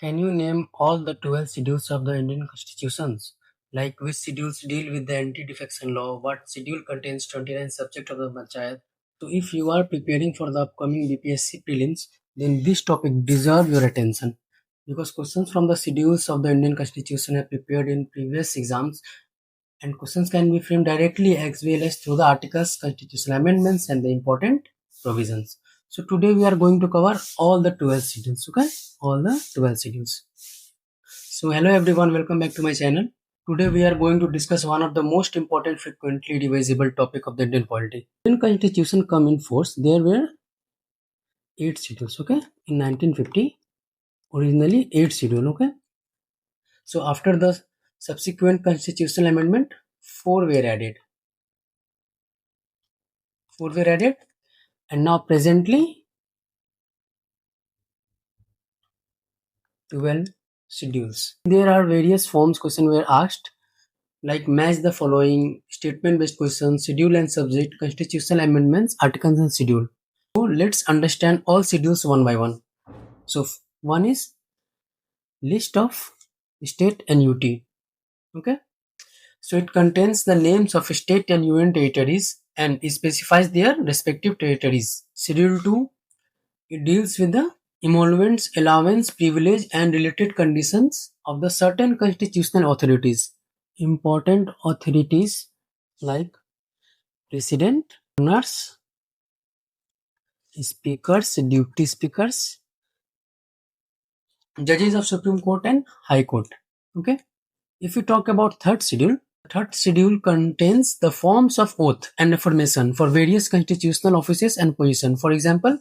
Can you name all the 12 schedules of the Indian constitutions? Like which schedules deal with the anti-defection law? What schedule contains 29 subjects of the Panchayat? So if you are preparing for the upcoming BPSC prelims, then this topic deserves your attention. Because questions from the schedules of the Indian constitution are prepared in previous exams, and questions can be framed directly as well as through the articles, constitutional amendments and the important provisions. So today we are going to cover all the 12 schedules, okay? All the 12 schedules. So hello everyone, welcome back to my channel. Today we are going to discuss one of the most important frequently revisable topic of the Indian polity. When constitution come in force, there were 8 schedules, okay? In 1950, originally 8 schedule, okay? So after the subsequent constitutional amendment, 4 were added. 4 were added, and now presently 12 schedules. There are various forms questions were asked, like match the following, statement based questions, schedule and subject, constitutional amendments, articles and schedule. So let's understand all schedules one by one. So one is list of state and UT. Okay. So it contains the names of state and union territories and it specifies their respective territories. Schedule 2, it deals with the emoluments, allowance, privilege and related conditions of the certain constitutional authorities. Important authorities like president, governors, speakers, deputy speakers, judges of Supreme Court and High Court. Okay. If we talk about third schedule contains the forms of oath and affirmation for various constitutional offices and positions. For example,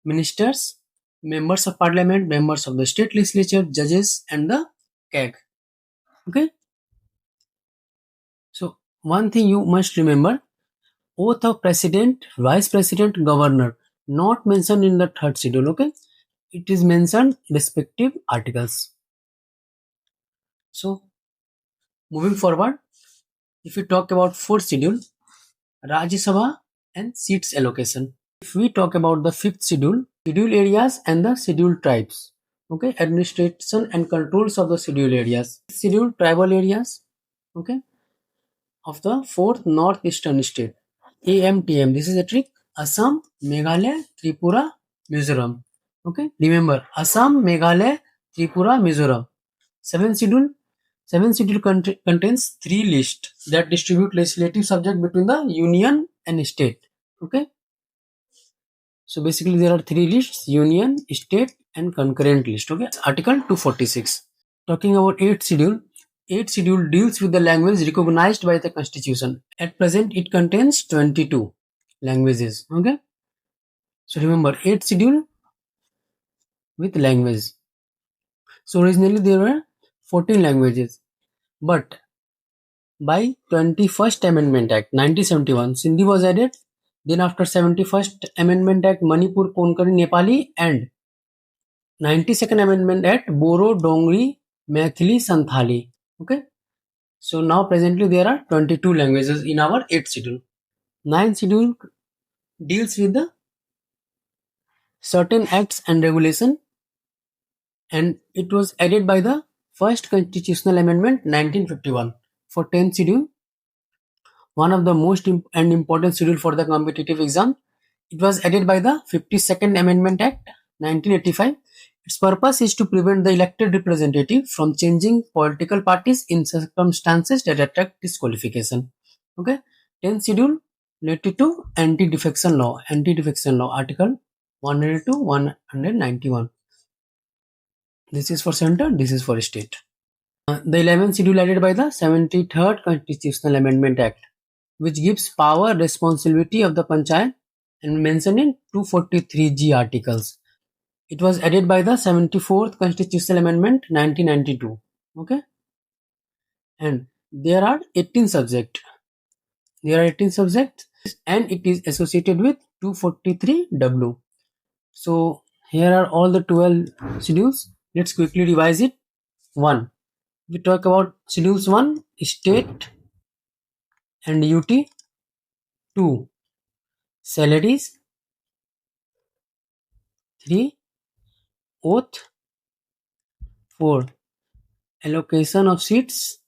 ministers, members of parliament, members of the state legislature, judges, and the CAG. Okay. So one thing you must remember: oath of president, vice president, governor, not mentioned in the third schedule. Okay, it is mentioned respective articles. So moving forward, if we talk about fourth schedule, Rajya Sabha and seats allocation. If we talk about the fifth schedule, schedule areas and the scheduled tribes. Okay, administration and controls of the schedule areas. Schedule tribal areas. Okay, of the fourth northeastern state. AMTM. This is a trick. Assam, Meghalaya, Tripura, Mizoram. Okay, remember Assam, Meghalaya, Tripura, Mizoram. Seventh schedule. Seventh schedule contains 3 lists that distribute legislative subject between the union and state. Okay. So basically there are 3 lists: union, state and concurrent list. Okay. Article 246. Talking about 8th schedule. 8th schedule deals with the language recognized by the constitution. At present it contains 22 languages. Okay. So remember 8th schedule with language. So originally there were 14 languages, but by 21st Amendment Act 1971, Sindhi was added. Then after 71st Amendment Act, Manipur, Konkani, Nepali, and 92nd Amendment Act, Boro, Dongri, Maithili, Santhali. Okay. So now presently there are 22 languages in our 8th schedule. 9th schedule deals with the certain acts and regulation, and it was added by the first constitutional amendment 1951. For 10th schedule, one of the most important schedule for the competitive exam, it was added by the 52nd Amendment Act 1985. Its purpose is to prevent the elected representative from changing political parties in circumstances that attract disqualification. Okay. 10th schedule related to anti-defection law. Anti-defection law, Article 100 to 191. This is for center, this is for state. The 11th schedule added by the 73rd Constitutional Amendment Act, which gives power responsibility of the panchayat and mentioned in 243G articles. It was added by the 74th Constitutional Amendment 1992. Okay. And there are 18 subjects. There are 18 subjects and it is associated with 243W. So here are all the 12 schedules. Let's quickly revise it. 1. We talk about schedules 1, state and UT. 2. Salaries. 3. Oath. 4. Allocation of seats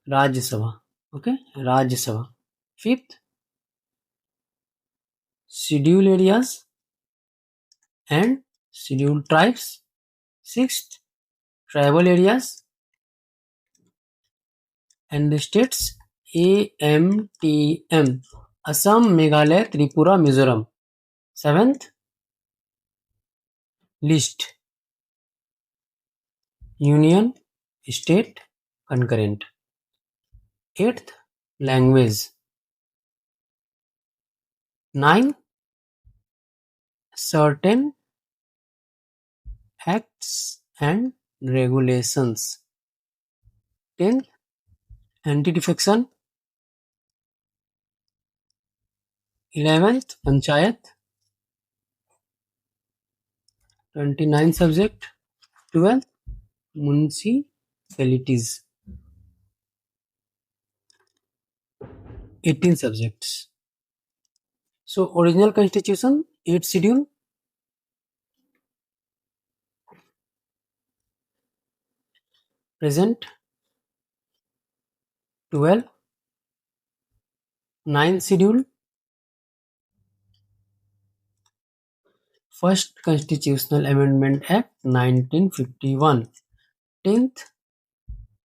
Rajya Sabha. Okay, Rajya Sabha. 5th, scheduled areas and scheduled tribes. 6th, tribal areas and the states AMTM, Assam, Meghalaya, Tripura, Mizoram. 7th, list union, state, concurrent. 8th, language. 9, certain acts and regulations. 10th, anti-defection. 11th, panchayat. 29 subject. 12th, municipalities. 18 subjects. So original constitution, 8 schedule. Present 12. 9 schedule. First Constitutional Amendment Act 1951. 10th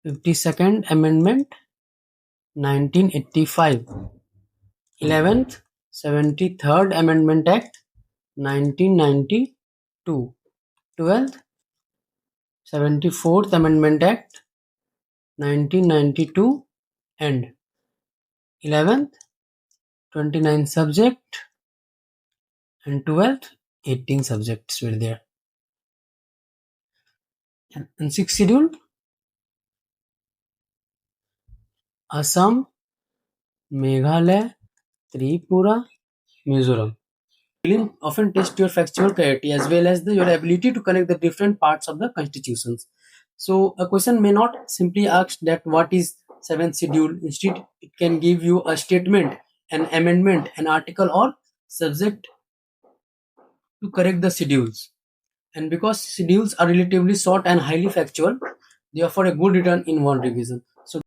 52nd Amendment 1985. 11th 73rd Amendment Act 1992. 12th 74th Amendment Act 1992 and 11th 29 subject and 12th 18 subjects were there. And 6th schedule, Assam, Meghalaya, Tripura, Mizoram. Will often test your factual clarity as well as your ability to connect the different parts of the constitutions. So a question may not simply ask that what is seventh schedule. Instead, it can give you a statement, an amendment, an article, or subject to correct the schedules. And because schedules are relatively short and highly factual, they offer a good return in one revision.